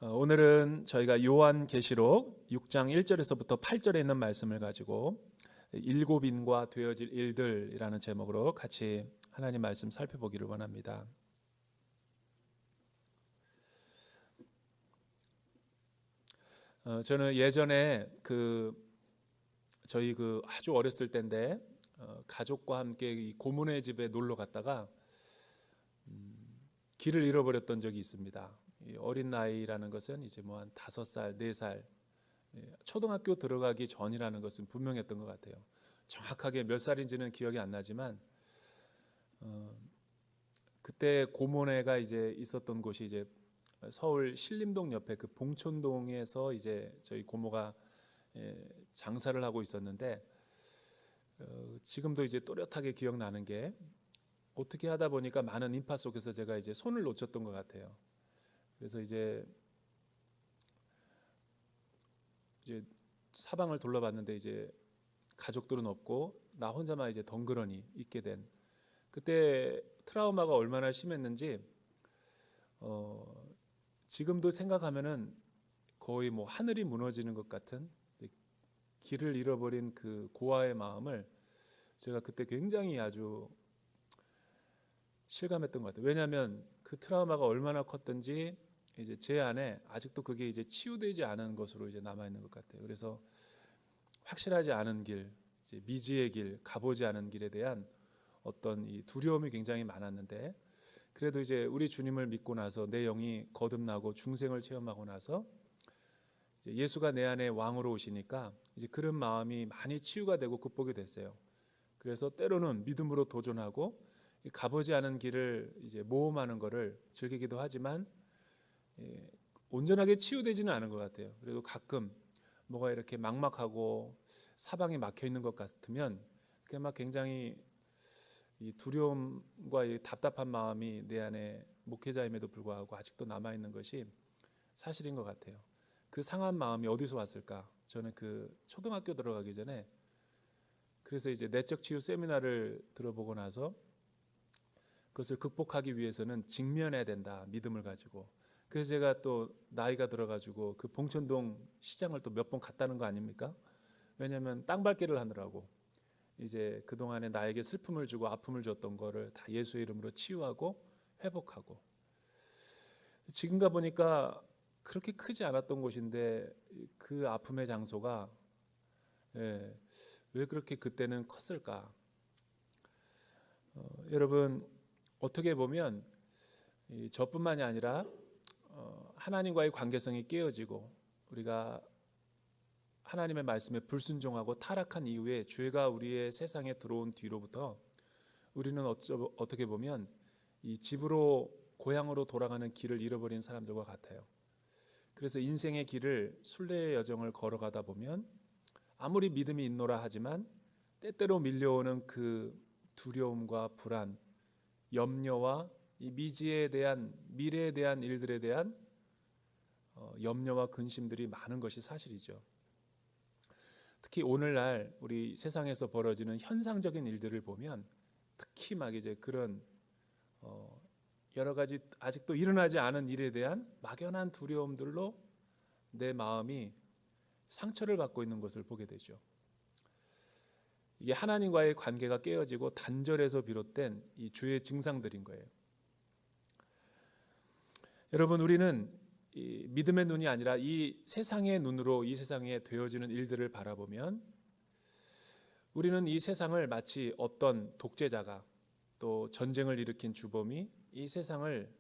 오늘은 저희가 요한계시록 6장 1절에서부터 8절에 있는 말씀을 가지고 일곱인과 되어질 일들이라는 제목으로 같이 하나님 말씀 살펴보기를 원합니다. 저는 예전에 저희 아주 어렸을 때인데 가족과 함께 이 고모네 집에 놀러 갔다가 길을 잃어버렸던 적이 있습니다. 어린 나이라는 것은 이제 뭐 한 5살, 4살, 초등학교 들어가기 전이라는 것은 분명했던 것 같아요. 정확하게 몇 살인지는 기억이 안 나지만 그때 고모네가 이제 있었던 곳이 이제 서울 신림동 옆에 그 봉촌동에서 이제 저희 고모가 장사를 하고 있었는데 지금도 이제 또렷하게 기억나는 게 어떻게 하다 보니까 많은 인파 속에서 제가 이제 손을 놓쳤던 것 같아요. 그래서 이제 사방을 둘러봤는데 이제 가족들은 없고 나 혼자만 이제 덩그러니 있게 된 그때 트라우마가 얼마나 심했는지 지금도 생각하면은 거의 뭐 하늘이 무너지는 것 같은 길을 잃어버린 그 고아의 마음을 제가 그때 굉장히 아주 실감했던 것 같아요. 왜냐하면 그 트라우마가 얼마나 컸던지 이제 제 안에 아직도 그게 이제 치유되지 않은 것으로 이제 남아 있는 것 같아요. 그래서 확실하지 않은 길, 이제 미지의 길, 가보지 않은 길에 대한 어떤 이 두려움이 굉장히 많았는데, 그래도 이제 우리 주님을 믿고 나서 내 영이 거듭나고 중생을 체험하고 나서 이제 예수가 내 안에 왕으로 오시니까 이제 그런 마음이 많이 치유가 되고 극복이 됐어요. 그래서 때로는 믿음으로 도전하고 가보지 않은 길을 이제 모험하는 것을 즐기기도 하지만 온전하게 치유되지는 않은 것 같아요. 그래도 가끔 뭐가 이렇게 막막하고 사방이 막혀 있는 것 같으면 그게 막 굉장히 이 두려움과 이 답답한 마음이 내 안에 목회자임에도 불구하고 아직도 남아 있는 것이 사실인 것 같아요. 그 상한 마음이 어디서 왔을까? 저는 그 초등학교 들어가기 전에 그래서 이제 내적 치유 세미나를 들어보고 나서 그것을 극복하기 위해서는 직면해야 된다, 믿음을 가지고. 그래서 제가 또 나이가 들어가지고 그 봉천동 시장을 또 몇 번 갔다는 거 아닙니까? 왜냐하면 땅밟기를 하느라고 이제 그동안에 나에게 슬픔을 주고 아픔을 줬던 거를 다 예수의 이름으로 치유하고 회복하고, 지금 가보니까 그렇게 크지 않았던 곳인데 그 아픔의 장소가 왜 그렇게 그때는 컸을까? 여러분, 어떻게 보면 저뿐만이 아니라 하나님과의 관계성이 깨어지고 우리가 하나님의 말씀에 불순종하고 타락한 이후에 죄가 우리의 세상에 들어온 뒤로부터 우리는 어떻게 보면 이 집으로 고향으로 돌아가는 길을 잃어버린 사람들과 같아요. 그래서 인생의 길을 순례의 여정을 걸어가다 보면 아무리 믿음이 있노라 하지만 때때로 밀려오는 그 두려움과 불안, 염려와 이 미지에 대한 미래에 대한 일들에 대한 염려와 근심들이 많은 것이 사실이죠. 특히 오늘날 우리 세상에서 벌어지는 현상적인 일들을 보면 특히 막 이제 그런 여러 가지 아직도 일어나지 않은 일에 대한 막연한 두려움들로 내 마음이 상처를 받고 있는 것을 보게 되죠. 이게 하나님과의 관계가 깨어지고 단절에서 비롯된 이 죄의 증상들인 거예요. 여러분, 우리는 이 믿음의 눈이 아니라 이 세상의 눈으로 이 세상에 되어지는 일들을 바라보면 우리는 이 세상을 마치 어떤 독재자가 또 전쟁을 일으킨 주범이 이 세상을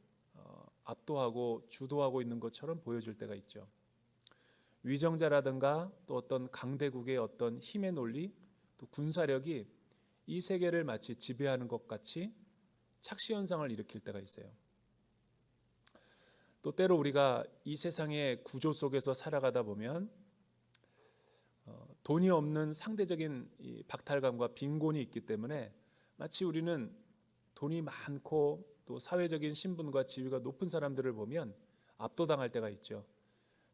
압도하고 주도하고 있는 것처럼 보여줄 때가 있죠. 위정자라든가 또 어떤 강대국의 어떤 힘의 논리, 또 군사력이 이 세계를 마치 지배하는 것 같이 착시 현상을 일으킬 때가 있어요. 또 때로 우리가 이 세상의 구조 속에서 살아가다 보면 돈이 없는 상대적인 이 박탈감과 빈곤이 있기 때문에 마치 우리는 돈이 많고 또 사회적인 신분과 지위가 높은 사람들을 보면 압도당할 때가 있죠.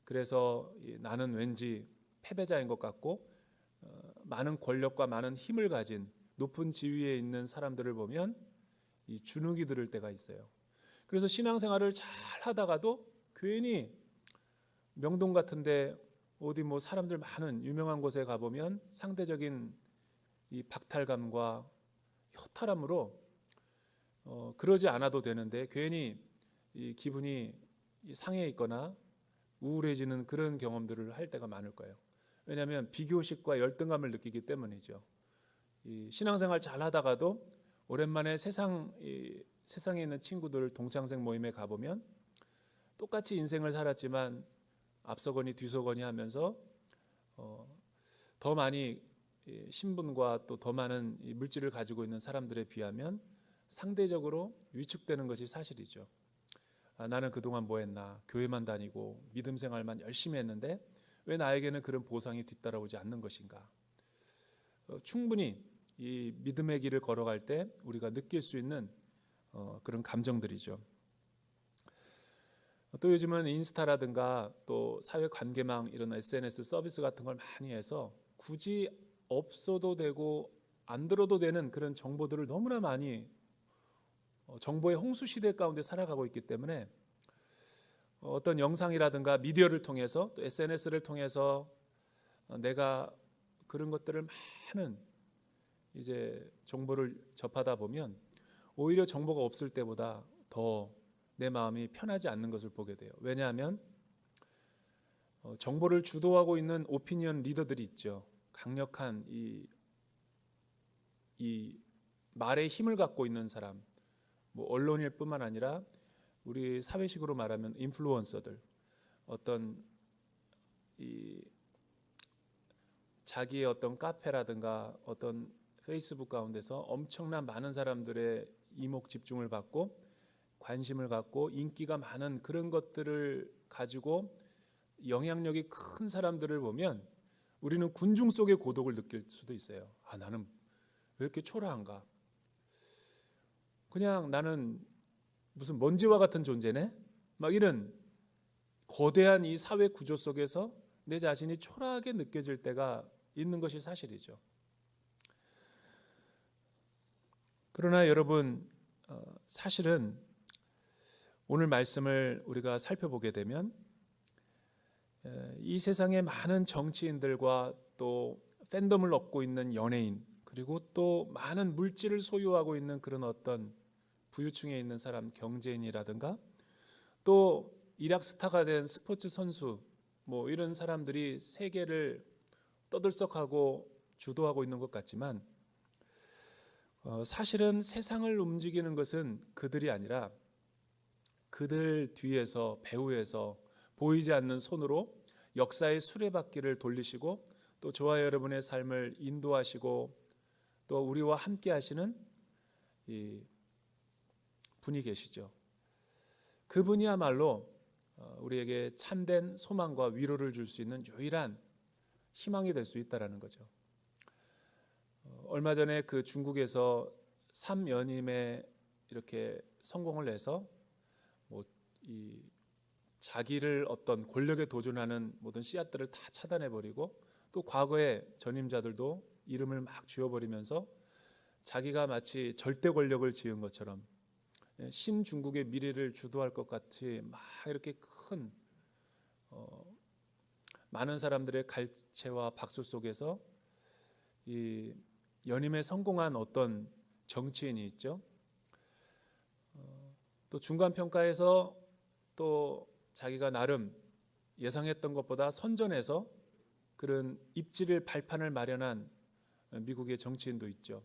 그래서 나는 왠지 패배자인 것 같고 많은 권력과 많은 힘을 가진 높은 지위에 있는 사람들을 보면 이 주눅이 들을 때가 있어요. 그래서 신앙생활을 잘 하다가도 괜히 명동 같은데 어디 뭐 사람들 많은 유명한 곳에 가보면 상대적인 이 박탈감과 허탈함으로 그러지 않아도 되는데 괜히 이 기분이 상해 있거나 우울해지는 그런 경험들을 할 때가 많을 거예요. 왜냐하면 비교식과 열등감을 느끼기 때문이죠. 이 신앙생활 잘 하다가도 오랜만에 세상에 있는 친구들 동창생 모임에 가보면 똑같이 인생을 살았지만 앞서거니 뒤서거니 하면서 더 많이 신분과 또 더 많은 물질을 가지고 있는 사람들에 비하면 상대적으로 위축되는 것이 사실이죠. 나는 그동안 뭐 했나, 교회만 다니고 믿음 생활만 열심히 했는데 왜 나에게는 그런 보상이 뒤따라오지 않는 것인가. 충분히 이 믿음의 길을 걸어갈 때 우리가 느낄 수 있는 그런 감정들이죠. 또 요즘은 인스타라든가 또 사회관계망 이런 SNS 서비스 같은 걸 많이 해서 굳이 없어도 되고 안 들어도 되는 그런 정보들을 너무나 많이 정보의 홍수 시대 가운데 살아가고 있기 때문에 어떤 영상이라든가 미디어를 통해서 또 SNS를 통해서 내가 그런 것들을 많은 이제 정보를 접하다 보면 오히려 정보가 없을 때보다 더 내 마음이 편하지 않는 것을 보게 돼요. 왜냐하면 정보를 주도하고 있는 오피니언 리더들이 있죠. 강력한 이 말의 힘을 갖고 있는 사람, 뭐 언론일 뿐만 아니라 우리 사회식으로 말하면 인플루언서들, 어떤 이 자기의 어떤 카페라든가 어떤 페이스북 가운데서 엄청난 많은 사람들의 이목 집중을 받고 관심을 갖고 인기가 많은 그런 것들을 가지고 영향력이 큰 사람들을 보면 우리는 군중 속의 고독을 느낄 수도 있어요. 나는 왜 이렇게 초라한가? 그냥 나는 무슨 먼지와 같은 존재네? 막 이런 거대한 이 사회 구조 속에서 내 자신이 초라하게 느껴질 때가 있는 것이 사실이죠. 그러나 여러분, 사실은 오늘 말씀을 우리가 살펴보게 되면 이 세상의 많은 정치인들과 또 팬덤을 얻고 있는 연예인, 그리고 또 많은 물질을 소유하고 있는 그런 어떤 부유층에 있는 사람, 경제인이라든가 또 일약 스타가 된 스포츠 선수, 뭐 이런 사람들이 세계를 떠들썩하고 주도하고 있는 것 같지만 사실은 세상을 움직이는 것은 그들이 아니라 그들 뒤에서 배후에서 보이지 않는 손으로 역사의 수레바퀴를 돌리시고 또 저와 여러분의 삶을 인도하시고 또 우리와 함께 하시는 이 분이 계시죠. 그분이야말로 우리에게 참된 소망과 위로를 줄 수 있는 유일한 희망이 될 수 있다라는 거죠. 얼마 전에 그 중국에서 3연임에 이렇게 성공을 해서 이 자기를 어떤 권력에 도전하는 모든 씨앗들을 다 차단해 버리고 또 과거의 전임자들도 이름을 막 지워버리면서 자기가 마치 절대 권력을 지은 것처럼 신중국의 미래를 주도할 것 같이 막 이렇게 큰 많은 사람들의 갈채와 박수 속에서 이 연임에 성공한 어떤 정치인이 있죠. 또 중간 평가에서 또 자기가 나름 예상했던 것보다 선전해서 그런 입지를 발판을 마련한 미국의 정치인도 있죠.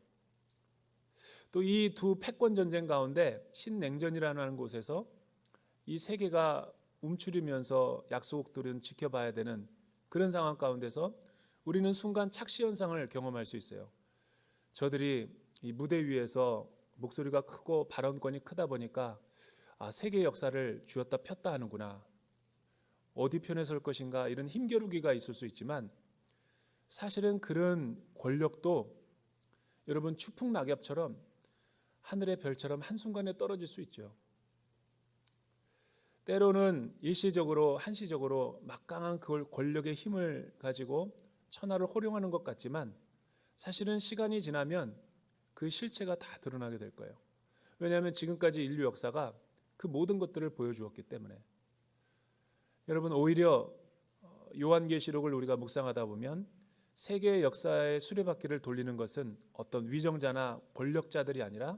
또 이 두 패권 전쟁 가운데 신냉전이라는 곳에서 이 세계가 움츠리면서 약소국들은 지켜봐야 되는 그런 상황 가운데서 우리는 순간 착시 현상을 경험할 수 있어요. 저들이 이 무대 위에서 목소리가 크고 발언권이 크다 보니까 세계 역사를 쥐었다 폈다 하는구나. 어디 편에 설 것인가 이런 힘겨루기가 있을 수 있지만 사실은 그런 권력도 여러분 추풍낙엽처럼 하늘의 별처럼 한순간에 떨어질 수 있죠. 때로는 일시적으로 한시적으로 막강한 그 권력의 힘을 가지고 천하를 호령하는 것 같지만 사실은 시간이 지나면 그 실체가 다 드러나게 될 거예요. 왜냐하면 지금까지 인류 역사가 그 모든 것들을 보여주었기 때문에. 여러분 오히려 요한계시록을 우리가 묵상하다 보면 세계의 역사의 수레바퀴를 돌리는 것은 어떤 위정자나 권력자들이 아니라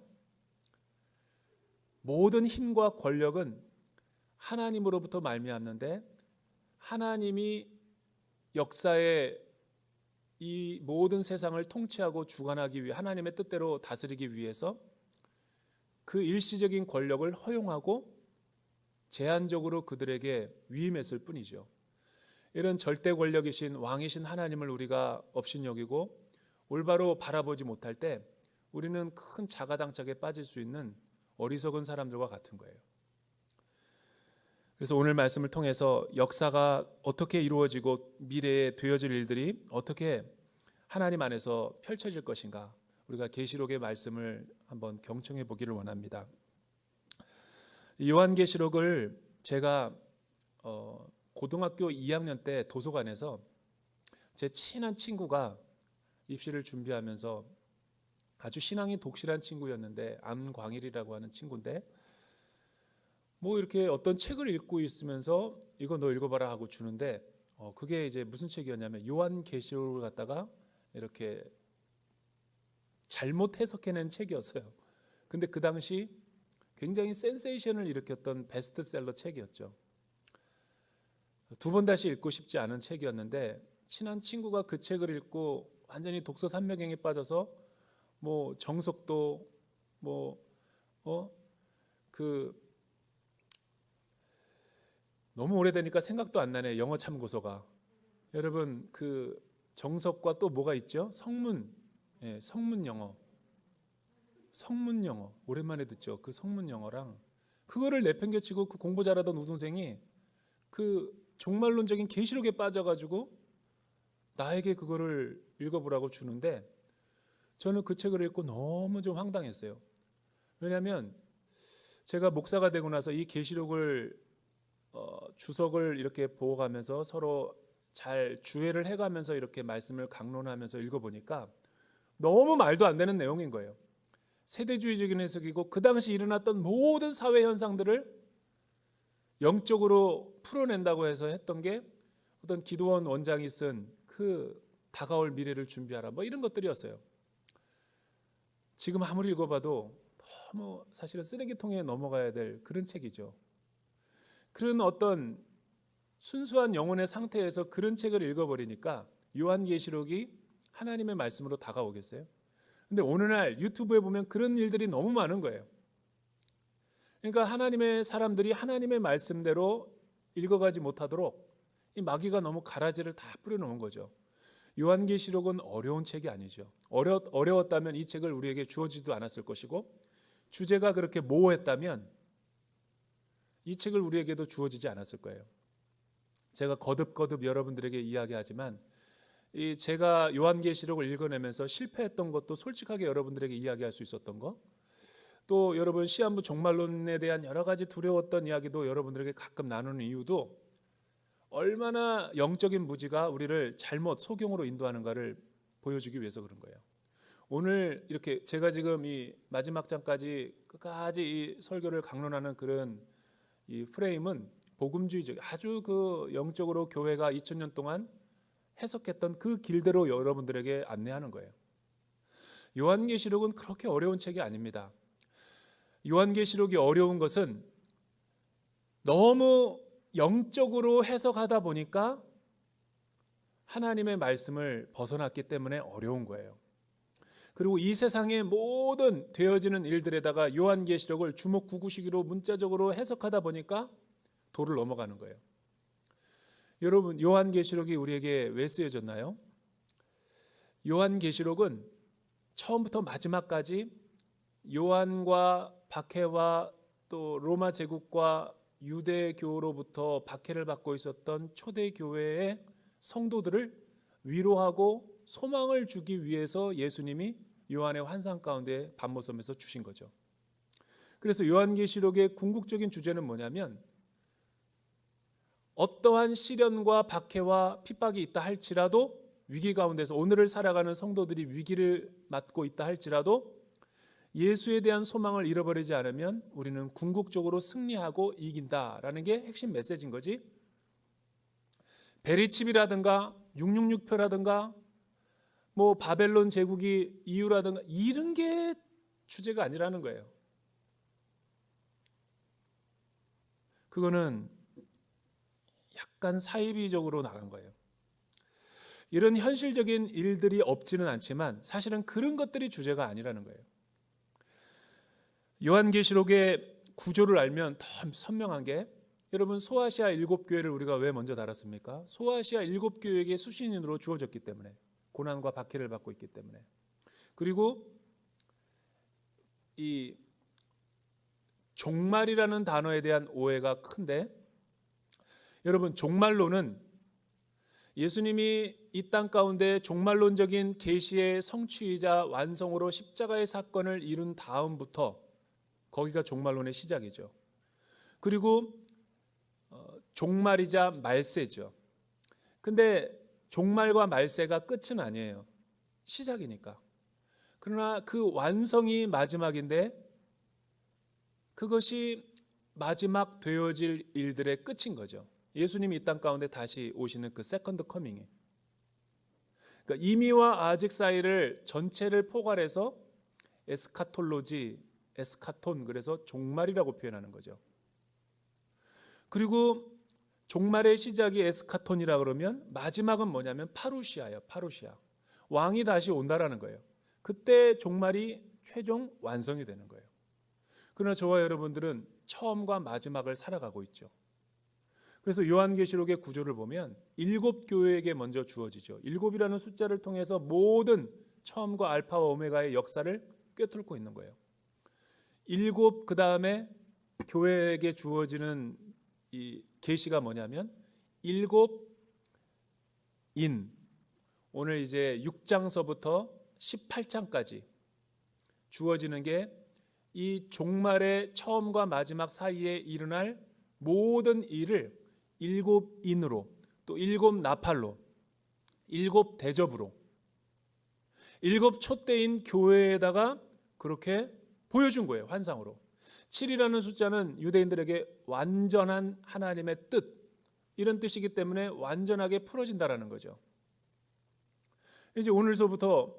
모든 힘과 권력은 하나님으로부터 말미암는데, 하나님이 역사의 이 모든 세상을 통치하고 주관하기 위해, 하나님의 뜻대로 다스리기 위해서 그 일시적인 권력을 허용하고 제한적으로 그들에게 위임했을 뿐이죠. 이런 절대 권력이신 왕이신 하나님을 우리가 업신여기고 올바로 바라보지 못할 때 우리는 큰 자가당착에 빠질 수 있는 어리석은 사람들과 같은 거예요. 그래서 오늘 말씀을 통해서 역사가 어떻게 이루어지고 미래에 되어질 일들이 어떻게 하나님 안에서 펼쳐질 것인가, 우리가 계시록의 말씀을 한번 경청해 보기를 원합니다. 요한계시록을 제가 고등학교 2학년 때 도서관에서 제 친한 친구가 입시를 준비하면서, 아주 신앙이 독실한 친구였는데, 안광일이라고 하는 친구인데, 뭐 이렇게 어떤 책을 읽고 있으면서 이거 너 읽어봐라 하고 주는데, 그게 이제 무슨 책이었냐면 요한계시록을 갖다가 이렇게 잘못 해석해낸 책이었어요. 근데 그 당시 굉장히 센세이션을 일으켰던 베스트셀러 책이었죠. 두 번 다시 읽고 싶지 않은 책이었는데, 친한 친구가 그 책을 읽고 완전히 독서 삼매경에 빠져서 뭐 정석도 너무 오래되니까 생각도 안 나네, 영어 참고서가. 여러분, 그 정석과 또 뭐가 있죠? 성문, 성문 영어. 오랜만에 듣죠. 그 성문 영어랑 그거를 내팽개치고 그 공부 잘하던 우동생이 그 종말론적인 계시록에 빠져가지고 나에게 그거를 읽어보라고 주는데, 저는 그 책을 읽고 너무 좀 황당했어요. 왜냐하면 제가 목사가 되고 나서 이 계시록을 주석을 이렇게 보고가면서 서로 잘 주해를 해가면서 이렇게 말씀을 강론하면서 읽어보니까 너무 말도 안 되는 내용인 거예요. 세대주의적인 해석이고 그 당시 일어났던 모든 사회 현상들을 영적으로 풀어낸다고 해서 했던 게 어떤 기도원 원장이 쓴 그 다가올 미래를 준비하라, 뭐 이런 것들이었어요. 지금 아무리 읽어봐도 너무 사실은 쓰레기통에 넘어가야 될 그런 책이죠. 그런 어떤 순수한 영혼의 상태에서 그런 책을 읽어버리니까 요한계시록이 하나님의 말씀으로 다가오겠어요? 근데 오늘날 유튜브에 보면 그런 일들이 너무 많은 거예요. 그러니까 하나님의 사람들이 하나님의 말씀대로 읽어가지 못하도록 이 마귀가 너무 가라지를 다 뿌려놓은 거죠. 요한계시록은 어려운 책이 아니죠. 어려웠다면 이 책을 우리에게 주어지도 않았을 것이고, 주제가 그렇게 모호했다면 이 책을 우리에게도 주어지지 않았을 거예요. 제가 거듭거듭 여러분들에게 이야기하지만, 제가 요한계시록을 읽어내면서 실패했던 것도 솔직하게 여러분들에게 이야기할 수 있었던 거, 또 여러분 시한부 종말론에 대한 여러 가지 두려웠던 이야기도 여러분들에게 가끔 나누는 이유도 얼마나 영적인 무지가 우리를 잘못 소경으로 인도하는가를 보여주기 위해서 그런 거예요. 오늘 이렇게 제가 지금 이 마지막 장까지 끝까지 이 설교를 강론하는 그런 이 프레임은 복음주의적, 아주 그 영적으로 교회가 2000년 동안 해석했던 그 길대로 여러분들에게 안내하는 거예요. 요한계시록은 그렇게 어려운 책이 아닙니다. 요한계시록이 어려운 것은 너무 영적으로 해석하다 보니까 하나님의 말씀을 벗어났기 때문에 어려운 거예요. 그리고 이 세상의 모든 되어지는 일들에다가 요한계시록을 주먹구구식으로 문자적으로 해석하다 보니까 도를 넘어가는 거예요. 여러분, 요한계시록이 우리에게 왜 쓰여졌나요? 요한계시록은 처음부터 마지막까지 요한과 박해와 또 로마 제국과 유대교로부터 박해를 받고 있었던 초대교회의 성도들을 위로하고 소망을 주기 위해서 예수님이 요한의 환상 가운데 밤모섬에서 주신 거죠. 그래서 요한계시록의 궁극적인 주제는 뭐냐면, 어떠한 시련과 박해와 핍박이 있다 할지라도, 위기 가운데서 오늘을 살아가는 성도들이 위기를 맞고 있다 할지라도 예수에 대한 소망을 잃어버리지 않으면 우리는 궁극적으로 승리하고 이긴다라는 게 핵심 메시지인 거지. 베리칩이라든가 666표라든가 뭐 바벨론 제국이 이유라든가 이런 게 주제가 아니라는 거예요. 그거는 약간 사이비적으로 나간 거예요. 이런 현실적인 일들이 없지는 않지만 사실은 그런 것들이 주제가 아니라는 거예요. 요한계시록의 구조를 알면 더 선명한 게, 여러분 소아시아 7교회를 우리가 왜 먼저 달았습니까? 소아시아 7교회에게 수신인으로 주어졌기 때문에, 고난과 박해를 받고 있기 때문에. 그리고 이 종말이라는 단어에 대한 오해가 큰데, 여러분 종말론은 예수님이 이 땅 가운데 종말론적인 계시의 성취이자 완성으로 십자가의 사건을 이룬 다음부터 거기가 종말론의 시작이죠. 그리고 종말이자 말세죠. 근데 종말과 말세가 끝은 아니에요. 시작이니까. 그러나 그 완성이 마지막인데 그것이 마지막 되어질 일들의 끝인 거죠. 예수님이 이 땅 가운데 다시 오시는 그 세컨드 커밍이. 그러니까 이미와 아직 사이를 전체를 포괄해서 에스카톨로지, 에스카톤, 그래서 종말이라고 표현하는 거죠. 그리고 종말의 시작이 에스카톤이라 그러면 마지막은 뭐냐면 파루시아예요. 파루시아. 왕이 다시 온다라는 거예요. 그때 종말이 최종 완성이 되는 거예요. 그러나 저와 여러분들은 처음과 마지막을 살아가고 있죠. 그래서 요한계시록의 구조를 보면 7교회에게 먼저 주어지죠. 7이라는 숫자를 통해서 모든 처음과 알파와 오메가의 역사를 꿰뚫고 있는 거예요. 7, 그 다음에 교회에게 주어지는 이 계시가 뭐냐면 7인, 오늘 이제 6장서부터 18장까지 주어지는 게 이 종말의 처음과 마지막 사이에 일어날 모든 일을 7인으로, 또 7나팔로, 7대접으로, 7 촛대인 교회에다가 그렇게 보여준 거예요. 환상으로. 7이라는 숫자는 유대인들에게 완전한 하나님의 뜻, 이런 뜻이기 때문에 완전하게 풀어진다라는 거죠. 이제 오늘서부터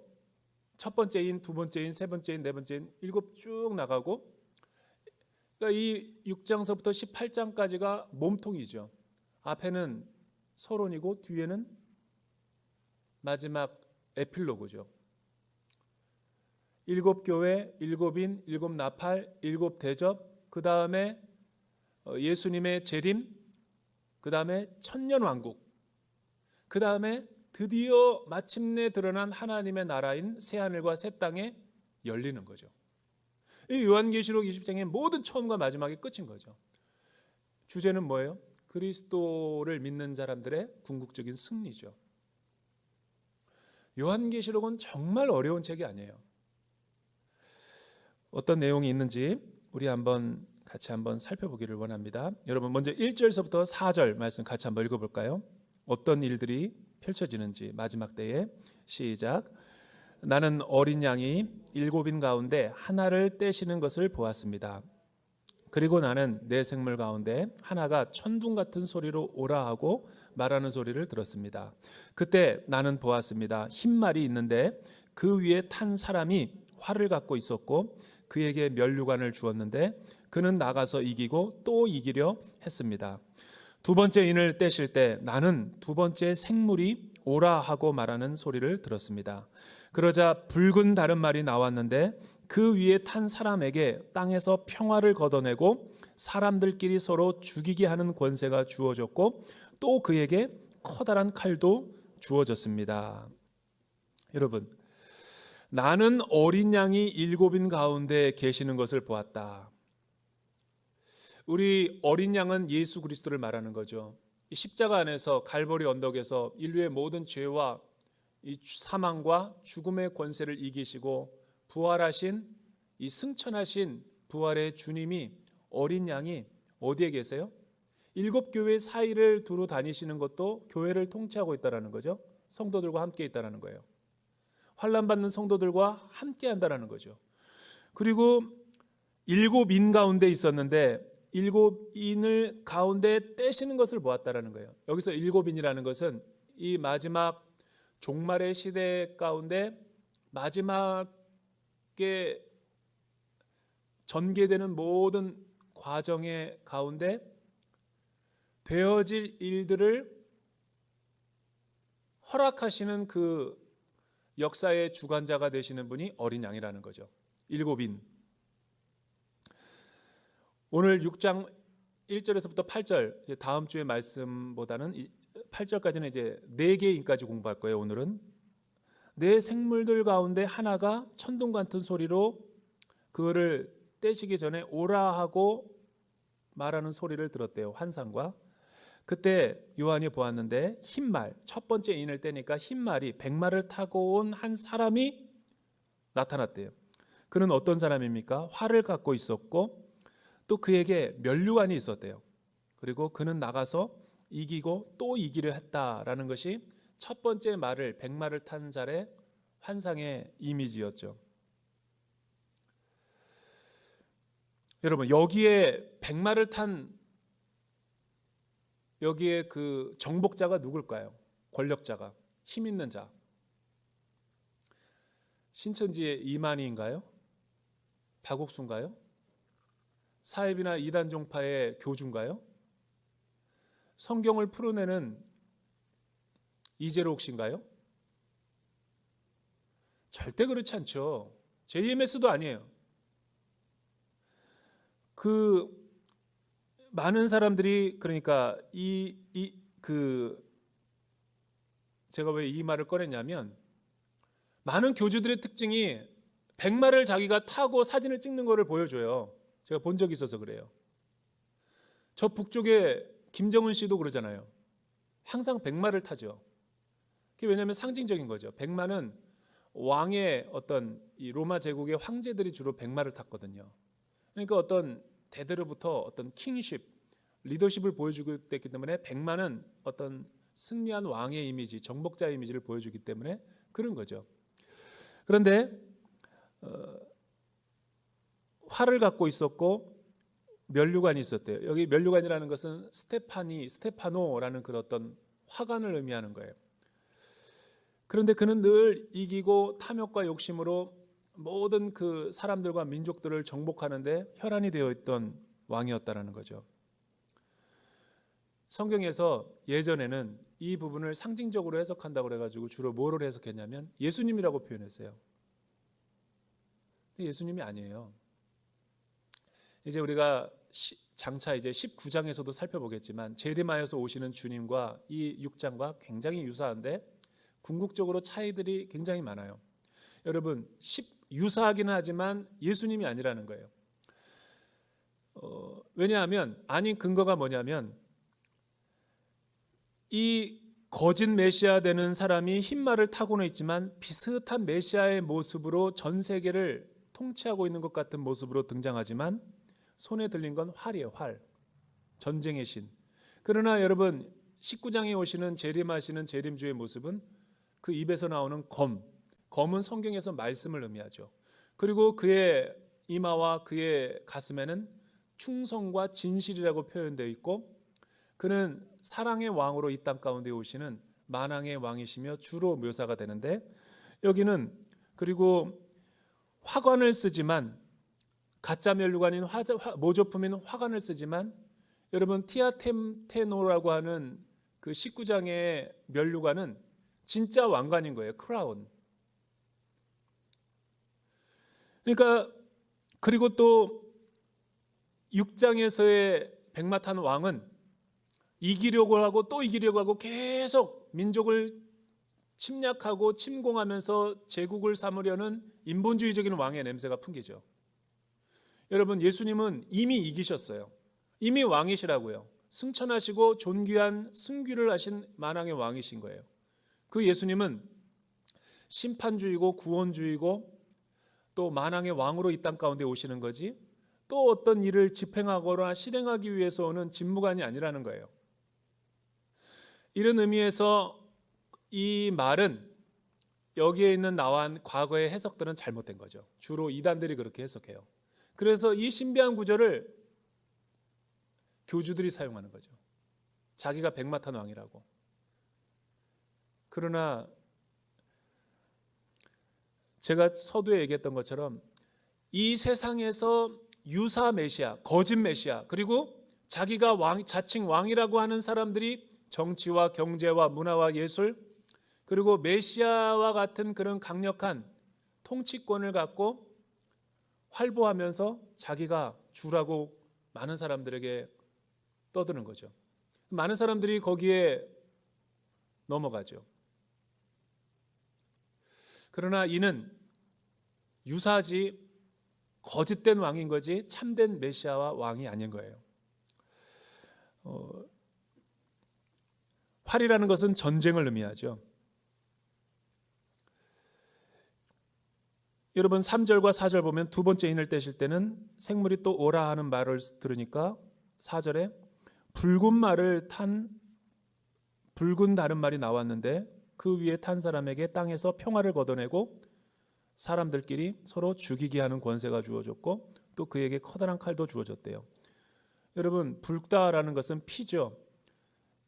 첫 번째인, 두 번째인, 세 번째인, 네 번째인, 7 쭉 나가고, 그러니까 이 6장서부터 18장까지가 몸통이죠. 앞에는 서론이고 뒤에는 마지막 에필로그죠. 7교회, 7인, 7나팔, 7대접, 그 다음에 예수님의 재림, 그 다음에 천년왕국, 그 다음에 드디어 마침내 드러난 하나님의 나라인 새하늘과 새 땅에 열리는 거죠. 이 요한계시록 20장의 모든 처음과 마지막이 끝인 거죠. 주제는 뭐예요? 그리스도를 믿는 사람들의 궁극적인 승리죠. 요한계시록은 정말 어려운 책이 아니에요. 어떤 내용이 있는지 우리 같이 한번 살펴보기를 원합니다. 여러분 먼저 1절서부터 4절 말씀 같이 한번 읽어볼까요? 어떤 일들이 펼쳐지는지 마지막 때에. 시작. 나는 어린 양이 7인 가운데 하나를 떼시는 것을 보았습니다. 그리고 나는 내 생물 가운데 하나가 천둥 같은 소리로 오라 하고 말하는 소리를 들었습니다. 그때 나는 보았습니다. 흰 말이 있는데 그 위에 탄 사람이 활을 갖고 있었고 그에게 면류관을 주었는데 그는 나가서 이기고 또 이기려 했습니다. 두 번째 인을 떼실 때 나는 두 번째 생물이 오라 하고 말하는 소리를 들었습니다. 그러자 붉은 다른 말이 나왔는데 그 위에 탄 사람에게 땅에서 평화를 걷어내고 사람들끼리 서로 죽이게 하는 권세가 주어졌고 또 그에게 커다란 칼도 주어졌습니다. 여러분, 나는 어린 양이 7인 가운데 계시는 것을 보았다. 우리 어린 양은 예수 그리스도를 말하는 거죠. 이 십자가 안에서 갈보리 언덕에서 인류의 모든 죄와 이 사망과 죽음의 권세를 이기시고 부활하신 이 승천하신 부활의 주님이, 어린 양이 어디에 계세요? 7교회 사이를 두루 다니시는 것도 교회를 통치하고 있다는 거죠. 성도들과 함께 있다는 거예요. 환난 받는 성도들과 함께 한다는 거죠. 그리고 7인 가운데 있었는데 일곱인을 가운데 떼시는 것을 보았다라는 거예요. 여기서 일곱인이라는 것은 이 마지막 종말의 시대 가운데 마지막에 전개되는 모든 과정의 가운데 되어질 일들을 허락하시는 그 역사의 주관자가 되시는 분이 어린 양이라는 거죠. 일곱인. 오늘 6장 1절에서부터 8절, 이제 다음 주의 말씀보다는 8절까지는 이제 4개의 인까지 공부할 거예요. 오늘은 네 생물들 가운데 하나가 천둥 같은 소리로 그거를 떼시기 전에 오라 하고 말하는 소리를 들었대요. 환상과. 그때 요한이 보았는데 흰말, 첫 번째 인을 떼니까 흰말이 백마를 타고 온 한 사람이 나타났대요. 그는 어떤 사람입니까? 활을 갖고 있었고 또 그에게 면류관이 있었대요. 그리고 그는 나가서 이기고 또 이기려 했다라는 것이 첫 번째 말을 백마를 탄 자의 환상의 이미지였죠. 여러분, 여기에 백마를 탄 여기에 그 정복자가 누굴까요? 권력자가, 힘 있는 자. 신천지의 이만희인가요? 박옥수인가요? 사입이나 이단종파의 교주인가요? 성경을 풀어내는 이재록 씨인가요? 절대 그렇지 않죠. JMS도 아니에요. 그 많은 사람들이, 그러니까 제가 왜 이 말을 꺼냈냐면, 많은 교주들의 특징이 백마를 자기가 타고 사진을 찍는 거를 보여줘요. 제가 본 적이 있어서 그래요. 저 북쪽에 김정은 씨도 그러잖아요. 항상 백마를 타죠. 그게 왜냐하면 상징적인 거죠. 백마는 왕의 어떤 이 로마 제국의 황제들이 주로 백마를 탔거든요. 그러니까 어떤 대대로부터 어떤 킹십, 리더십을 보여주고 있기 때문에 백마는 어떤 승리한 왕의 이미지, 정복자의 이미지를 보여주기 때문에 그런 거죠. 그런데 활을 갖고 있었고 면류관이 있었대요. 여기 면류관이라는 것은 스테파노라는 그런 어떤 화관을 의미하는 거예요. 그런데 그는 늘 이기고 탐욕과 욕심으로 모든 그 사람들과 민족들을 정복하는데 혈안이 되어 있던 왕이었다라는 거죠. 성경에서 예전에는 이 부분을 상징적으로 해석한다고 그래가지고 주로 뭐를 해석했냐면 예수님이라고 표현했어요. 근데 예수님이 아니에요. 이제 우리가 장차 이제 19장에서도 살펴보겠지만 재림하여서 오시는 주님과 이 6장과 굉장히 유사한데 궁극적으로 차이들이 굉장히 많아요. 여러분, 유사하기는 하지만 예수님이 아니라는 거예요. 왜냐하면 아닌 근거가 뭐냐면 이 거짓 메시아 되는 사람이 흰말을 타고는 있지만 비슷한 메시아의 모습으로 전 세계를 통치하고 있는 것 같은 모습으로 등장하지만 손에 들린 건 활이에요. 활. 전쟁의 신. 그러나 여러분 19장에 오시는 재림하시는 재림주의 모습은 그 입에서 나오는 검은 성경에서 말씀을 의미하죠. 그리고 그의 이마와 그의 가슴에는 충성과 진실이라고 표현되어 있고 그는 사랑의 왕으로 이 땅 가운데 오시는 만왕의 왕이시며 주로 묘사가 되는데 여기는 그리고 화관을 쓰지만 가짜 면류관인 모조품인 화관을 쓰지만 여러분 티아템테노라고 하는 그 19장의 면류관은 진짜 왕관인 거예요. 크라운. 그러니까 그리고 또 6장에서의 백마 탄 왕은 이기려고 하고 또 이기려고 하고 계속 민족을 침략하고 침공하면서 제국을 삼으려는 인본주의적인 왕의 냄새가 풍기죠. 여러분 예수님은 이미 이기셨어요. 이미 왕이시라고요. 승천하시고 존귀한 승귀를 하신 만왕의 왕이신 거예요. 그 예수님은 심판주의고 구원주의고 또 만왕의 왕으로 이 땅 가운데 오시는 거지 또 어떤 일을 집행하거나 실행하기 위해서 오는 집무관이 아니라는 거예요. 이런 의미에서 이 말은 여기에 있는 나와 과거의 해석들은 잘못된 거죠. 주로 이단들이 그렇게 해석해요. 그래서 이 신비한 구절을 교주들이 사용하는 거죠. 자기가 백마탄 왕이라고. 그러나 제가 서두에 얘기했던 것처럼 이 세상에서 유사 메시아, 거짓 메시아, 그리고 자기가 자칭 왕이라고 하는 사람들이 정치와 경제와 문화와 예술, 그리고 메시아와 같은 그런 강력한 통치권을 갖고 활보하면서 자기가 주라고 많은 사람들에게 떠드는 거죠. 많은 사람들이 거기에 넘어가죠. 그러나 이는 유사하지 거짓된 왕인 거지 참된 메시아와 왕이 아닌 거예요. 활이라는 것은 전쟁을 의미하죠. 여러분 3절과 4절 보면 두 번째 인을 떼실 때는 생물이 또 오라 하는 말을 들으니까 4절에 붉은 말을 탄 붉은 다른 말이 나왔는데 그 위에 탄 사람에게 땅에서 평화를 걷어내고 사람들끼리 서로 죽이게 하는 권세가 주어졌고 또 그에게 커다란 칼도 주어졌대요. 여러분 붉다라는 것은 피죠.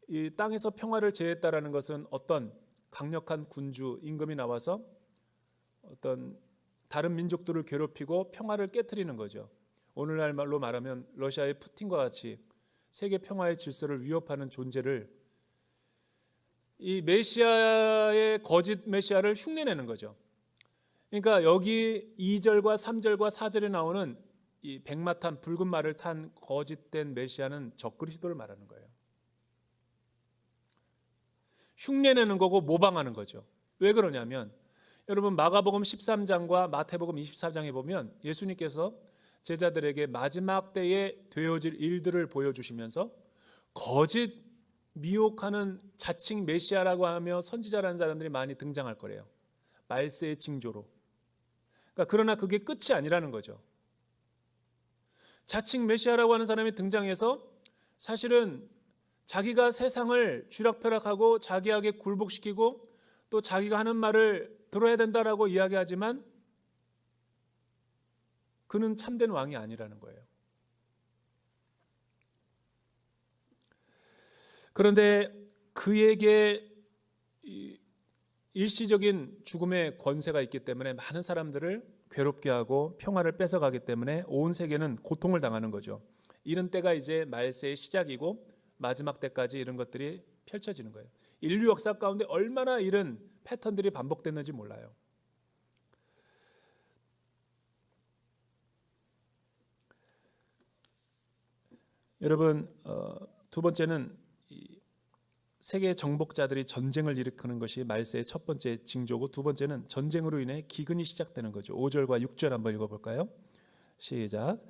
이 땅에서 평화를 제했다라는 것은 어떤 강력한 군주 임금이 나와서 어떤 다른 민족들을 괴롭히고 평화를 깨트리는 거죠. 오늘날 말로 말하면 러시아의 푸틴과 같이 세계 평화의 질서를 위협하는 존재를 이 메시아의 거짓 메시아를 흉내내는 거죠. 그러니까 여기 2절과 3절과 4절에 나오는 이 백마탄 붉은 말을 탄 거짓된 메시아는 적그리스도를 말하는 거예요. 흉내내는 거고 모방하는 거죠. 왜 그러냐면 여러분 마가복음 13장과 마태복음 24장에 보면 예수님께서 제자들에게 마지막 때에 되어질 일들을 보여주시면서 거짓 미혹하는 자칭 메시아라고 하며 선지자라는 사람들이 많이 등장할 거래요. 말세의 징조로. 그러나 그게 끝이 아니라는 거죠. 자칭 메시아라고 하는 사람이 등장해서 사실은 자기가 세상을 쥐락펴락하고 자기에게 굴복시키고 또 자기가 하는 말을 들어야 된다라고 이야기하지만 그는 참된 왕이 아니라는 거예요. 그런데 그에게 일시적인 죽음의 권세가 있기 때문에 많은 사람들을 괴롭게 하고 평화를 뺏어가기 때문에 온 세계는 고통을 당하는 거죠. 이런 때가 이제 말세의 시작이고 마지막 때까지 이런 것들이 펼쳐지는 거예요. 인류 역사 가운데 얼마나 이런 패턴들이 반복됐는지 몰라요. 여러분 두 번째는 세계 정복자들이 전쟁을 일으키는 것이 말세의 첫 번째 징조고 두 번째는 전쟁으로 인해 기근이 시작되는 거죠. 5절과 6절 한번 읽어볼까요? 시작.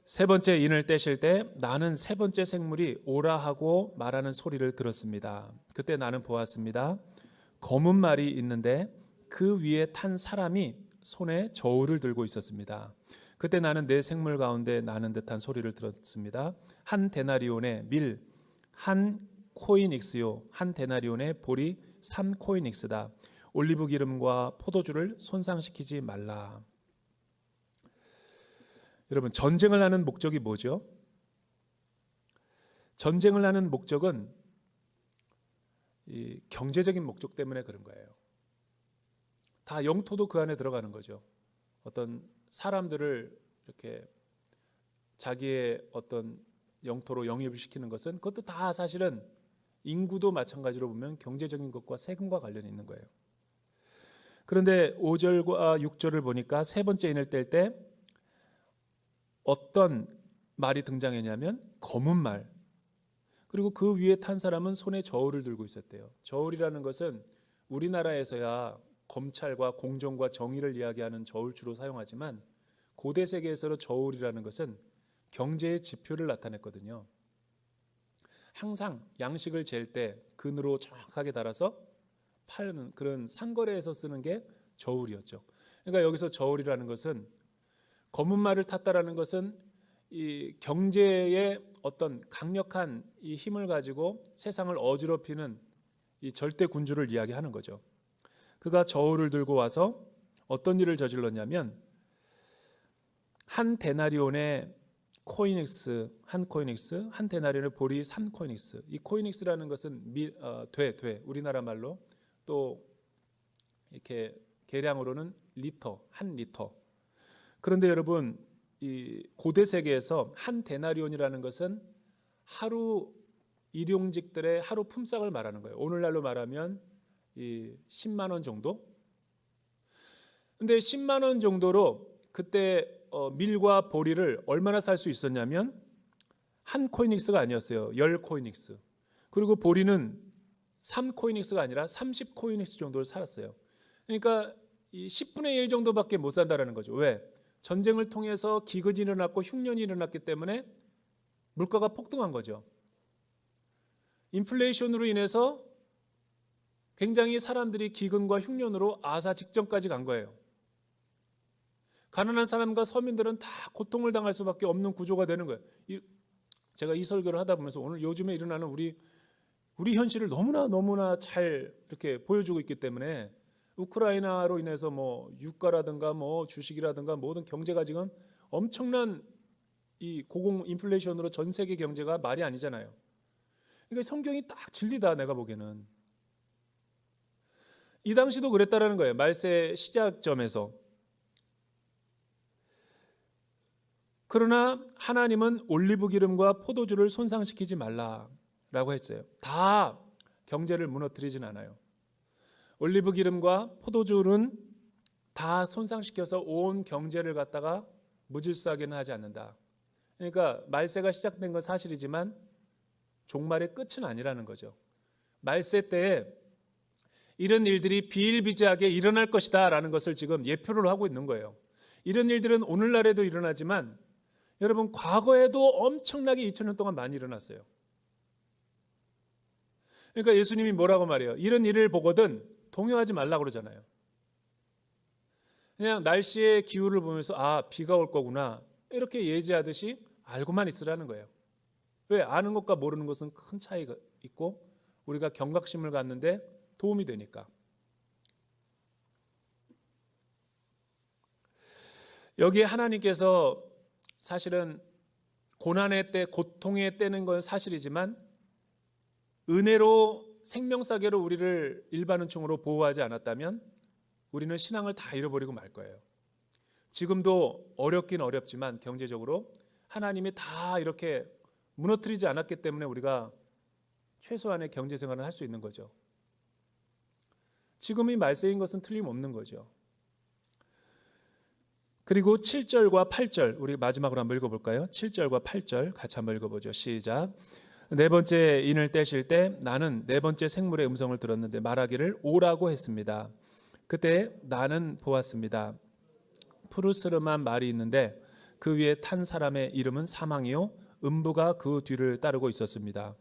세 번째 인을 떼실 때 나는 세 번째 생물이 오라 하고 말하는 소리를 들었습니다. 그때 나는 보았습니다. 검은 말이 있는데 그 위에 탄 사람이 손에 저울을 들고 있었습니다. 그때 나는 네 생물 가운데 나는 듯한 소리를 들었습니다. 한 데나리온의 밀, 한 코이닉스요, 한 데나리온의 보리 3코이닉스다. 올리브 기름과 포도주를 손상시키지 말라. 여러분 전쟁을 하는 목적이 뭐죠? 전쟁을 하는 목적은 이 경제적인 목적 때문에 그런 거예요. 다 영토도 그 안에 들어가는 거죠. 어떤 사람들을 이렇게 자기의 어떤 영토로 영입을 시키는 것은 그것도 다 사실은 인구도 마찬가지로 보면 경제적인 것과 세금과 관련이 있는 거예요. 그런데 5절과 6절을 보니까 세 번째 인을 뗄 때 어떤 말이 등장했냐면 검은 말, 그리고 그 위에 탄 사람은 손에 저울을 들고 있었대요. 저울이라는 것은 우리나라에서야 검찰과 공정과 정의를 이야기하는 저울추로 사용하지만 고대 세계에서 저울이라는 것은 경제의 지표를 나타냈거든요. 항상 양식을 잴 때 근으로 정확하게 달아서 파는 그런 상거래에서 쓰는 게 저울이었죠. 그러니까 여기서 저울이라는 것은 검은 말을 탔다라는 것은 이 경제의 어떤 강력한 이 힘을 가지고 세상을 어지럽히는 이 절대 군주를 이야기하는 거죠. 그가 저울을 들고 와서 어떤 일을 저질렀냐면 한 데나리온의 코이닉스, 한 코이닉스, 한 데나리온의 보리 3코이닉스. 이 코이닉스라는 것은 돼. 우리나라 말로 또 이렇게 계량으로는 리터, 한 리터. 그런데 여러분, 이 고대 세계에서 한 데나리온이라는 것은 하루 일용직들의 하루 품삯을 말하는 거예요. 오늘날로 말하면 이 10만 원 정도. 근데 10만 원 정도로 그때 밀과 보리를 얼마나 살 수 있었냐면 한 코이닉스가 아니었어요. 10코이닉스. 그리고 보리는 3코이닉스가 아니라 30코이닉스 정도를 살았어요. 그러니까 이 10분의 1 정도밖에 못 산다라는 거죠. 왜? 전쟁을 통해서 기근이 일어났고 흉년이 일어났기 때문에 물가가 폭등한 거죠. 인플레이션으로 인해서 굉장히 사람들이 기근과 흉년으로 아사 직전까지 간 거예요. 가난한 사람과 서민들은 다 고통을 당할 수밖에 없는 구조가 되는 거예요. 제가 이 설교를 하다 보면서 오늘 요즘에 일어나는 우리 현실을 너무나 잘 이렇게 보여주고 있기 때문에 우크라이나로 인해서 뭐 유가라든가 뭐 주식이라든가 모든 경제가 지금 엄청난 이 고공 인플레이션으로 전 세계 경제가 말이 아니잖아요. 그러니까 성경이 딱 진리다 내가 보기에는. 이 당시도 그랬다라는 거예요. 말세 시작점에서. 그러나 하나님은 올리브 기름과 포도주를 손상시키지 말라라고 했어요. 다 경제를 무너뜨리진 않아요. 올리브 기름과 포도주는 다 손상시켜서 온 경제를 갖다가 무질서하게는 하지 않는다. 그러니까 말세가 시작된 건 사실이지만 종말의 끝은 아니라는 거죠. 말세 때에 이런 일들이 비일비재하게 일어날 것이다 라는 것을 지금 예표를 하고 있는 거예요. 이런 일들은 오늘날에도 일어나지만 여러분 과거에도 엄청나게 2000년 동안 많이 일어났어요. 그러니까 예수님이 뭐라고 말해요? 이런 일을 보거든 동요하지 말라고 그러잖아요. 그냥 날씨의 기후를 보면서 아 비가 올 거구나 이렇게 예지하듯이 알고만 있으라는 거예요. 왜? 아는 것과 모르는 것은 큰 차이가 있고 우리가 경각심을 갖는데 도움이 되니까. 여기에 하나님께서 사실은 고난의 때, 고통의 때는 건 사실이지만 은혜로 생명사계로 우리를 일반은총으로 보호하지 않았다면 우리는 신앙을 다 잃어버리고 말 거예요. 지금도 어렵긴 어렵지만 경제적으로 하나님이 다 이렇게 무너뜨리지 않았기 때문에 우리가 최소한의 경제생활을 할 수 있는 거죠. 지금이 말세인 것은 틀림없는 거죠. 그리고 7절과 8절 우리 마지막으로 한번 읽어볼까요? 7절과 8절 같이 한번 읽어보죠. 시작. 네 번째 인을 떼실 때 나는 네 번째 생물의 음성을 들었는데 말하기를 오라고 했습니다. 그때 나는 보았습니다. 푸르스름한 말이 있는데 그 위에 탄 사람의 이름은 사망이요 음부가 그 뒤를 따르고 있었습니다.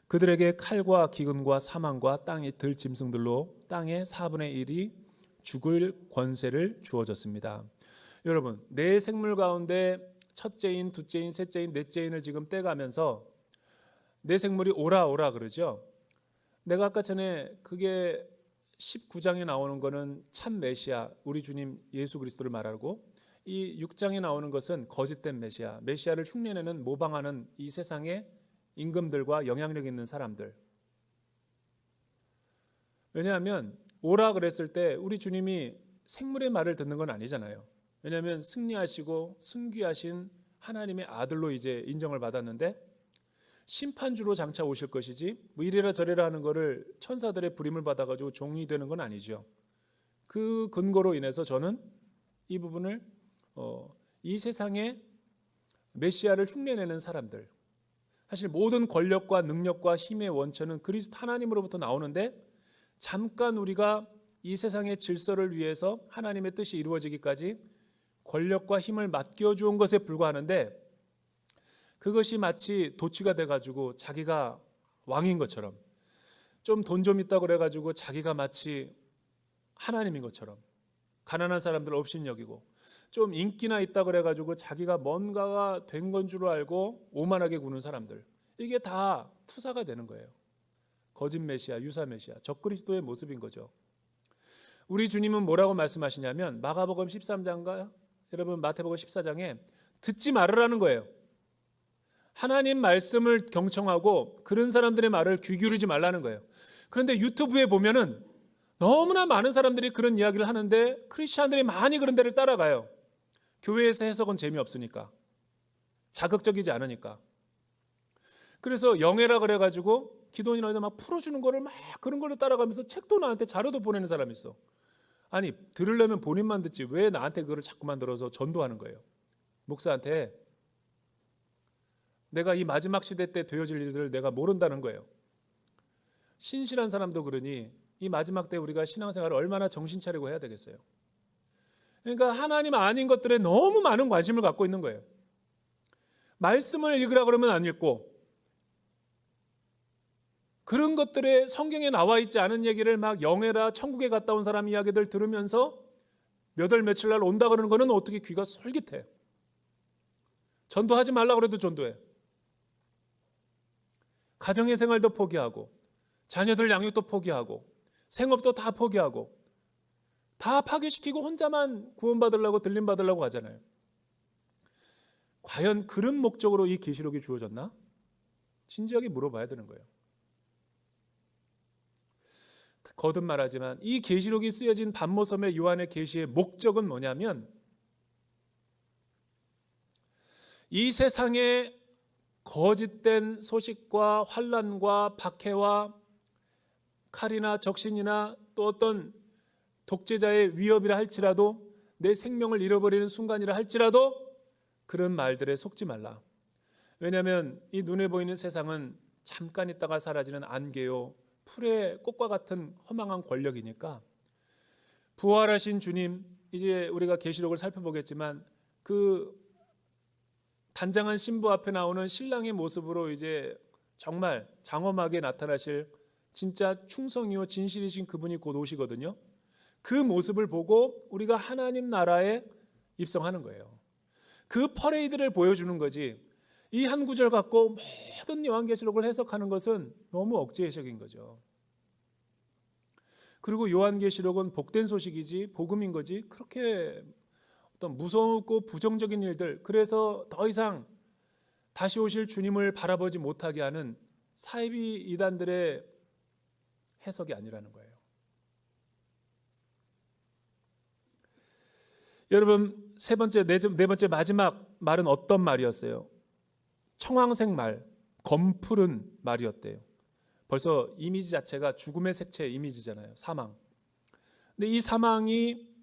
그들에게 칼과 기근과 사망과 땅의 들짐승들로 땅의 4분의 1이 죽을 권세를 주어졌습니다. 여러분 네 생물 가운데 첫째인, 둘째인, 셋째인, 넷째인을 지금 떼가면서 네 생물이 오라 그러죠. 내가 아까 전에 그게 19장에 나오는 거는 참 메시아 우리 주님 예수 그리스도를 말하고 이 6장에 나오는 것은 거짓된 메시아를 흉내내는 모방하는 이 세상의 임금들과 영향력 있는 사람들. 왜냐하면 오라 그랬을 때 우리 주님이 생물의 말을 듣는 건 아니잖아요. 왜냐하면 승리하시고 승귀하신 하나님의 아들로 이제 인정을 받았는데 심판주로 장차 오실 것이지 뭐 이래라 저래라 하는 거를 천사들의 부림을 받아가지고 종이 되는 건 아니죠. 그 근거로 인해서 저는 이 부분을 이 세상에 메시아를 흉내내는 사람들, 사실 모든 권력과 능력과 힘의 원천은 그리스도 하나님으로부터 나오는데 잠깐 우리가 이 세상의 질서를 위해서 하나님의 뜻이 이루어지기까지 권력과 힘을 맡겨주은 것에 불과하는데 그것이 마치 도취가 돼가지고 자기가 왕인 것처럼 좀 돈 좀 있다고 그래가지고 자기가 마치 하나님인 것처럼 가난한 사람들 업신여기고 좀 인기나 있다고 그래가지고 자기가 뭔가가 된 건 줄 알고 오만하게 구는 사람들 이게 다 투사가 되는 거예요. 거짓 메시아, 유사 메시아, 적그리스도의 모습인 거죠. 우리 주님은 뭐라고 말씀하시냐면 마가복음 13장과 여러분 마태복음 14장에 듣지 말으라는 거예요. 하나님 말씀을 경청하고 그런 사람들의 말을 귀 기울이지 말라는 거예요. 그런데 유튜브에 보면은 너무나 많은 사람들이 그런 이야기를 하는데 크리스찬들이 많이 그런 데를 따라가요. 교회에서 해석은 재미없으니까, 자극적이지 않으니까. 그래서 영애라 그래가지고 기도원이나 어디 막 풀어주는 거를 막 그런 거를 따라가면서 책도 나한테 자료도 보내는 사람이 있어. 아니, 들으려면 본인만 듣지 왜 나한테 그걸 자꾸만 들어서 전도하는 거예요. 목사한테 내가 이 마지막 시대 때 되어질 일들을 내가 모른다는 거예요. 신실한 사람도 그러니 이 마지막 때 우리가 신앙생활을 얼마나 정신 차리고 해야 되겠어요. 그러니까 하나님 아닌 것들에 너무 많은 관심을 갖고 있는 거예요. 말씀을 읽으라 그러면 안 읽고, 그런 것들에 성경에 나와 있지 않은 얘기를 막 영해라 천국에 갔다 온 사람 이야기들 들으면서 몇 월 며칠 날 온다 그러는 거는 어떻게 귀가 솔깃해. 전도하지 말라 그래도 전도해. 가정의 생활도 포기하고, 자녀들 양육도 포기하고, 생업도 다 포기하고, 다 파괴시키고 혼자만 구원받으려고 들림받으려고 하잖아요. 과연 그런 목적으로 이 계시록이 주어졌나? 진지하게 물어봐야 되는 거예요. 거듭 말하지만 이 계시록이 쓰여진 반모섬의 요한의 계시의 목적은 뭐냐면, 이 세상에 거짓된 소식과 환난과 박해와 칼이나 적신이나 또 어떤 독재자의 위협이라 할지라도, 내 생명을 잃어버리는 순간이라 할지라도 그런 말들에 속지 말라. 왜냐하면 이 눈에 보이는 세상은 잠깐 있다가 사라지는 안개요, 풀의 꽃과 같은 허망한 권력이니까, 부활하신 주님, 이제 우리가 계시록을 살펴보겠지만 그 단장한 신부 앞에 나오는 신랑의 모습으로 이제 정말 장엄하게 나타나실 진짜 충성이요 진실이신 그분이 곧 오시거든요. 그 모습을 보고 우리가 하나님 나라에 입성하는 거예요. 그 퍼레이드를 보여주는 거지, 이 한 구절 갖고 모든 요한계시록을 해석하는 것은 너무 억지 해석인 거죠. 그리고 요한계시록은 복된 소식이지 복음인 거지, 그렇게 어떤 무섭고 부정적인 일들, 그래서 더 이상 다시 오실 주님을 바라보지 못하게 하는 사이비 이단들의 해석이 아니라는 거예요. 여러분, 네 번째 마지막 말은 어떤 말이었어요? 청황색 말, 검푸른 말이었대요. 벌써 이미지 자체가 죽음의 색채 이미지잖아요. 사망. 근데 이 사망이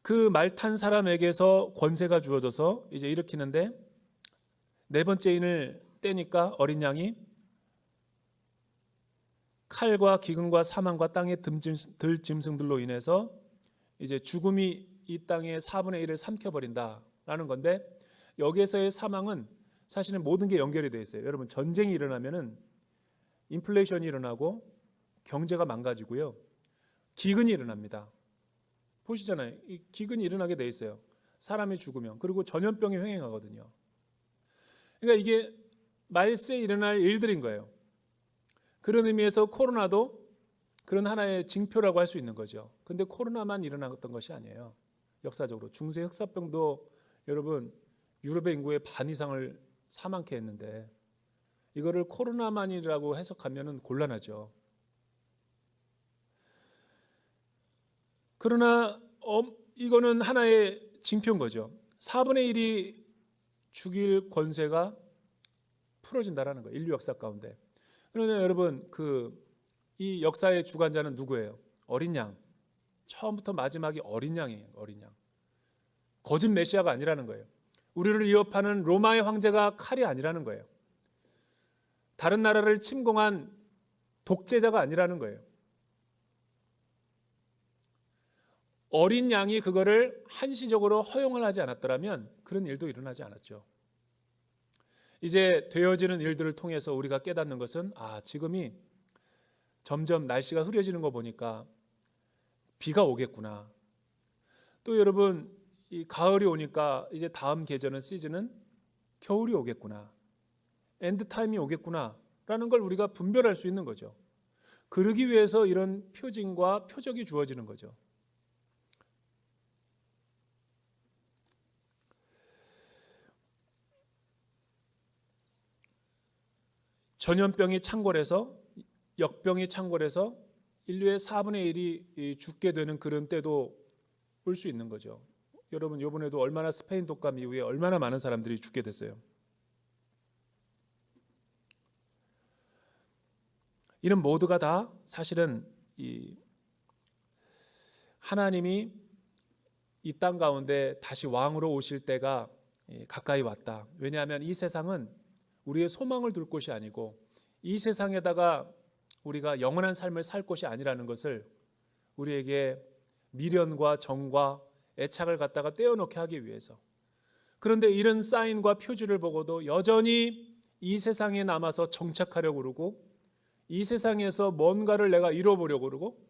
그 말 탄 사람에게서 권세가 주어져서 이제 일으키는데, 네 번째 인을 떼니까 어린 양이 칼과 기근과 사망과 땅의 들짐승들로 인해서 이제 죽음이 이 땅의 4분의 1을 삼켜버린다라는 건데, 여기에서의 사망은 사실은 모든 게 연결이 되어 있어요. 여러분, 전쟁이 일어나면은 인플레이션이 일어나고 경제가 망가지고요, 기근이 일어납니다. 보시잖아요. 이 기근이 일어나게 돼 있어요. 사람이 죽으면. 그리고 전염병이 횡행하거든요. 그러니까 이게 말세에 일어날 일들인 거예요. 그런 의미에서 코로나도 그런 하나의 징표라고 할 수 있는 거죠. 근데 코로나만 일어났던 것이 아니에요. 역사적으로 중세 흑사병도 여러분 유럽의 인구의 반 이상을 사망케 했는데, 이거를 코로나만이라고 해석하면 곤란하죠. 그러나 이거는 하나의 징표인 거죠. 4분의 1이 죽일 권세가 풀어진다라는 거예요. 인류 역사 가운데. 그러나 여러분, 이 역사의 주관자는 누구예요? 어린 양. 처음부터 마지막이 어린 양이에요. 어린 양. 거짓 메시아가 아니라는 거예요. 우리를 위협하는 로마의 황제가 칼이 아니라는 거예요. 다른 나라를 침공한 독재자가 아니라는 거예요. 어린 양이 그거를 한시적으로 허용을 하지 않았더라면 그런 일도 일어나지 않았죠. 이제 되어지는 일들을 통해서 우리가 깨닫는 것은, 지금이 점점 날씨가 흐려지는 거 보니까 비가 오겠구나. 또 여러분, 이 가을이 오니까 이제 다음 계절은 시즌은 겨울이 오겠구나. 엔드타임이 오겠구나 라는 걸 우리가 분별할 수 있는 거죠. 그러기 위해서 이런 표징과 표적이 주어지는 거죠. 전염병이 창궐해서 역병이 창궐해서 인류의 4분의 1이 죽게 되는 그런 때도 올 수 있는 거죠. 여러분 이번에도 얼마나 스페인 독감 이후에 얼마나 많은 사람들이 죽게 됐어요. 이런 모두가 다 사실은 하나님이 이 땅 가운데 다시 왕으로 오실 때가 가까이 왔다. 왜냐하면 이 세상은 우리의 소망을 둘 곳이 아니고 이 세상에다가 우리가 영원한 삶을 살 곳이 아니라는 것을 우리에게 미련과 정과 애착을 갖다가 떼어놓게 하기 위해서. 그런데 이런 사인과 표지를 보고도 여전히 이 세상에 남아서 정착하려고 그러고 이 세상에서 뭔가를 내가 이뤄보려고 그러고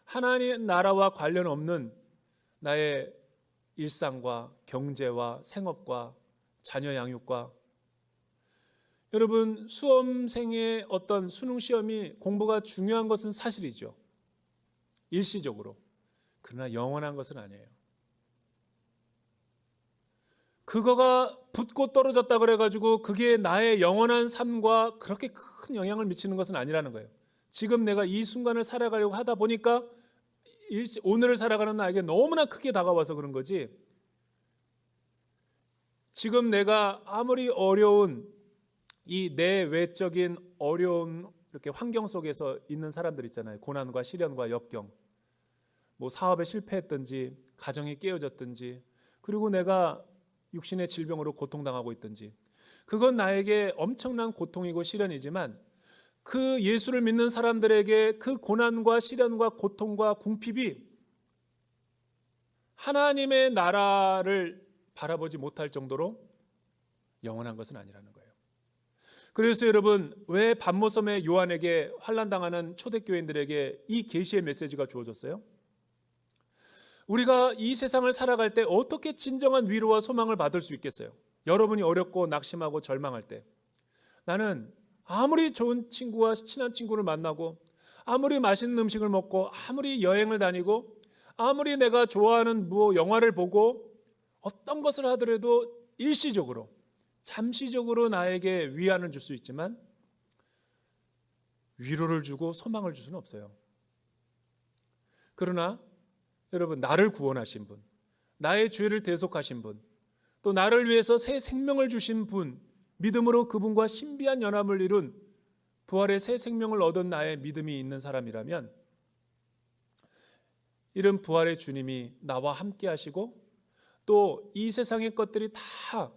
하나님 나라와 관련 없는 나의 일상과 경제와 생업과 자녀 양육과 여러분 수험생의 어떤 수능 시험이 공부가 중요한 것은 사실이죠. 일시적으로. 그러나 영원한 것은 아니에요. 그거가 붙고 떨어졌다 그래가지고 그게 나의 영원한 삶과 그렇게 큰 영향을 미치는 것은 아니라는 거예요. 지금 내가 이 순간을 살아가려고 하다 보니까 오늘을 살아가는 나에게 너무나 크게 다가와서 그런 거지. 지금 내가 아무리 어려운 이 내 외적인 어려운 이렇게 환경 속에서 있는 사람들 있잖아요. 고난과 시련과 역경, 뭐 사업에 실패했든지 가정이 깨어졌든지 그리고 내가 육신의 질병으로 고통당하고 있든지 그건 나에게 엄청난 고통이고 시련이지만 그 예수를 믿는 사람들에게 그 고난과 시련과 고통과 궁핍이 하나님의 나라를 바라보지 못할 정도로 영원한 것은 아니라는 거예요. 그래서 여러분 왜 반모섬의 요한에게 환난당하는 초대교인들에게 이 계시의 메시지가 주어졌어요? 우리가 이 세상을 살아갈 때 어떻게 진정한 위로와 소망을 받을 수 있겠어요? 여러분이 어렵고 낙심하고 절망할 때 나는 아무리 좋은 친구와 친한 친구를 만나고 아무리 맛있는 음식을 먹고 아무리 여행을 다니고 아무리 내가 좋아하는 영화를 보고 어떤 것을 하더라도 일시적으로 잠시적으로 나에게 위안을 줄 수 있지만 위로를 주고 소망을 줄 수는 없어요. 그러나 여러분 나를 구원하신 분, 나의 죄를 대속하신 분, 또 나를 위해서 새 생명을 주신 분, 믿음으로 그분과 신비한 연합을 이룬 부활의 새 생명을 얻은 나의 믿음이 있는 사람이라면 이런 부활의 주님이 나와 함께 하시고 또 이 세상의 것들이 다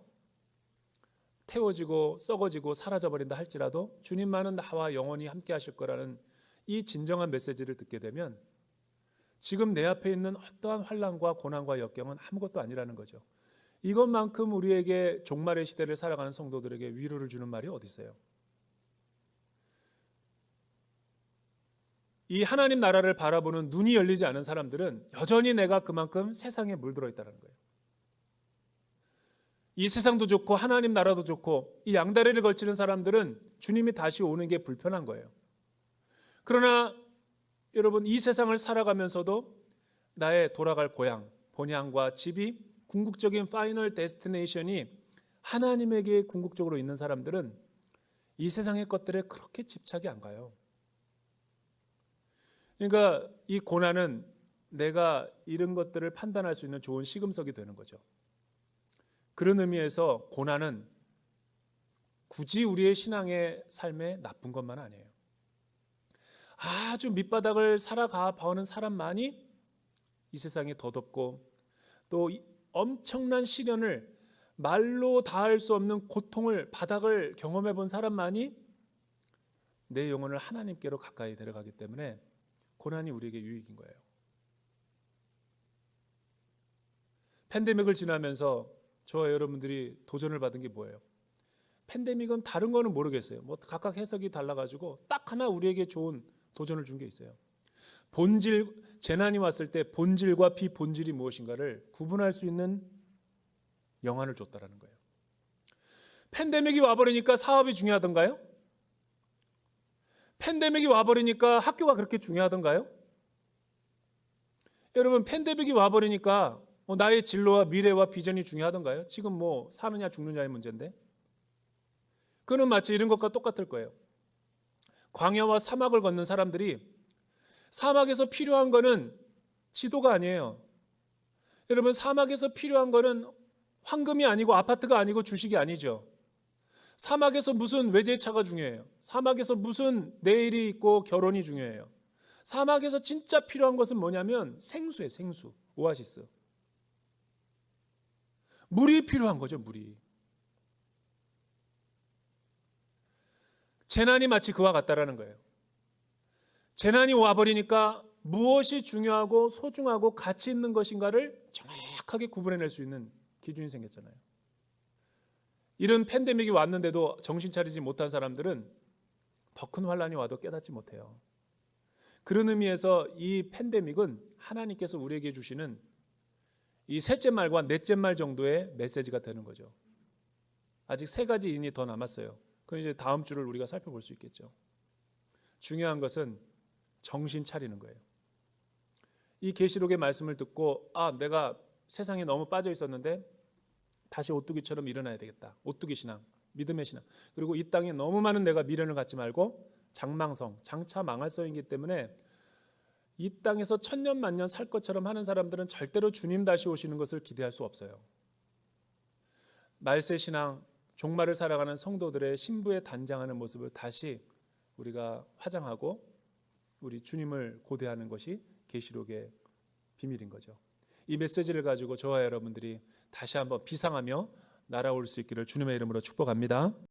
태워지고 썩어지고 사라져버린다 할지라도 주님만은 나와 영원히 함께 하실 거라는 이 진정한 메시지를 듣게 되면 지금 내 앞에 있는 어떠한 환난과 고난과 역경은 아무것도 아니라는 거죠. 이것만큼 우리에게 종말의 시대를 살아가는 성도들에게 위로를 주는 말이 어디 있어요? 이 하나님 나라를 바라보는 눈이 열리지 않은 사람들은 여전히 내가 그만큼 세상에 물들어 있다는 거예요. 이 세상도 좋고 하나님 나라도 좋고 이 양다리를 걸치는 사람들은 주님이 다시 오는 게 불편한 거예요. 그러나 여러분 이 세상을 살아가면서도 나의 돌아갈 고향, 본향과 집이 궁극적인 파이널 데스티네이션이 하나님에게 궁극적으로 있는 사람들은 이 세상의 것들에 그렇게 집착이 안 가요. 그러니까 이 고난은 내가 이런 것들을 판단할 수 있는 좋은 시금석이 되는 거죠. 그런 의미에서 고난은 굳이 우리의 신앙의 삶에 나쁜 것만 아니에요. 아주 밑바닥을 살아가 봐오는 사람만이 이 세상에 더덥고 또 엄청난 시련을 말로 다할 수 없는 고통을 바닥을 경험해 본 사람만이 내 영혼을 하나님께로 가까이 데려가기 때문에 고난이 우리에게 유익인 거예요. 팬데믹을 지나면서 저와 여러분들이 도전을 받은 게 뭐예요? 팬데믹은 다른 거는 모르겠어요. 뭐 각각 해석이 달라가지고 딱 하나 우리에게 좋은 도전을 준 게 있어요. 본질, 재난이 왔을 때 본질과 비본질이 무엇인가를 구분할 수 있는 영안을 줬다라는 거예요. 팬데믹이 와버리니까 사업이 중요하던가요? 팬데믹이 와버리니까 학교가 그렇게 중요하던가요? 여러분 팬데믹이 와버리니까 나의 진로와 미래와 비전이 중요하던가요? 지금 뭐 사느냐 죽느냐의 문제인데 그는 마치 이런 것과 똑같을 거예요. 광야와 사막을 걷는 사람들이 사막에서 필요한 거는 지도가 아니에요. 여러분, 사막에서 필요한 거는 황금이 아니고 아파트가 아니고 주식이 아니죠. 사막에서 무슨 외제차가 중요해요. 사막에서 무슨 내일이 있고 결혼이 중요해요. 사막에서 진짜 필요한 것은 뭐냐면 생수예요. 생수, 오아시스. 물이 필요한 거죠. 물이. 재난이 마치 그와 같다라는 거예요. 재난이 와버리니까 무엇이 중요하고 소중하고 가치 있는 것인가를 정확하게 구분해낼 수 있는 기준이 생겼잖아요. 이런 팬데믹이 왔는데도 정신 차리지 못한 사람들은 더 큰 환란이 와도 깨닫지 못해요. 그런 의미에서 이 팬데믹은 하나님께서 우리에게 주시는 이 셋째 말과 넷째 말 정도의 메시지가 되는 거죠. 아직 3가지 인이 더 남았어요. 그건 이제 다음 주를 우리가 살펴볼 수 있겠죠. 중요한 것은 정신 차리는 거예요. 이 계시록의 말씀을 듣고 내가 세상에 너무 빠져 있었는데 다시 오뚜기처럼 일어나야 되겠다. 오뚜기 신앙, 믿음의 신앙. 그리고 이 땅에 너무 많은 내가 미련을 갖지 말고 장망성, 장차 망할 성이기 때문에 이 땅에서 천년 만년 살 것처럼 하는 사람들은 절대로 주님 다시 오시는 것을 기대할 수 없어요. 말세 신앙, 종말을 살아가는 성도들의 신부에 단장하는 모습을 다시 우리가 화장하고 우리 주님을 고대하는 것이 계시록의 비밀인 거죠. 이 메시지를 가지고 저와 여러분들이 다시 한번 비상하며 날아올 수 있기를 주님의 이름으로 축복합니다.